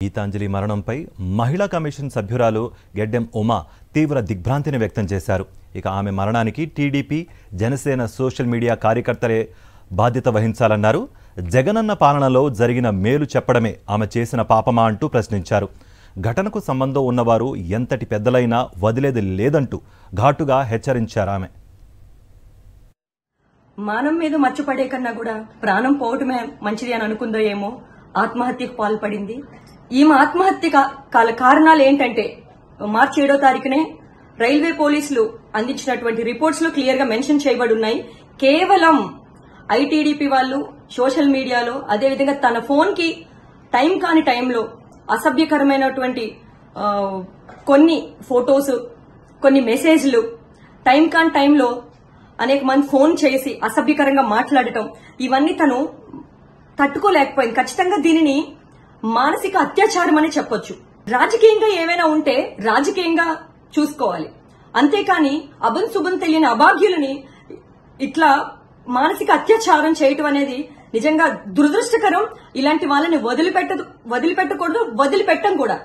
గీతాంజలి మరణంపై మహిళా కమిషన్ సభ్యురాలు గెడ్డెం ఉమా తీవ్ర దిగ్భ్రాంతిని వ్యక్తం చేశారు. ఇక ఆమె మరణానికి టీడీపీ, జనసేన సోషల్ మీడియా కార్యకర్తలే బాధ్యత వహించాలన్నారు. జగనన్న పాలనలో జరిగిన మేలు చెప్పడమే ఆమె చేసిన పాపమా అంటూ ప్రశ్నించారు. ఘటనకు సంబంధం ఉన్నవారు ఎంతటి పెద్దలైనా వదిలేది లేదంటూ ఘాటుగా హెచ్చరించారు ఆమె. మానం మీద మర్చిపడే కన్నా కూడా ప్రాణం పోవటమే మంచిది అని అనుకుందో ఏమో ఆత్మహత్యకు పాల్పడింది. ఈమె ఆత్మహత్య కారణాలు ఏంటంటే మార్చి 7వ తారీఖునే రైల్వే పోలీసులు అందించినటువంటి రిపోర్ట్స్ లో క్లియర్ గా మెన్షన్ చేయబడి ఉన్నాయి. కేవలం ఐటీడీపీ వాళ్ళు సోషల్ మీడియాలో అదేవిధంగా తన ఫోన్ కి టైం కాని టైంలో అసభ్యకరమైనటువంటి కొన్ని ఫొటోస్, కొన్ని మెసేజ్లు టైం కాని టైంలో అనేక మంది ఫోన్ చేసి అసభ్యకరంగా మాట్లాడటం, ఇవన్నీ తను తట్టుకోలేకపోయింది. ఖచ్చితంగా దీనిని మానసిక అత్యాచారం అని చెప్పొచ్చు. రాజకీయంగా ఏమైనా ఉంటే రాజకీయంగా చూసుకోవాలి, అంతేకాని అభం శుభం తెలియని అభాగ్యులని ఇట్లా మానసిక అత్యాచారం చేయటం అనేది నిజంగా దురదృష్టకరం. ఇలాంటి వాళ్ళని వదిలిపెట్టకూడదు, వదిలిపెట్టం కూడా.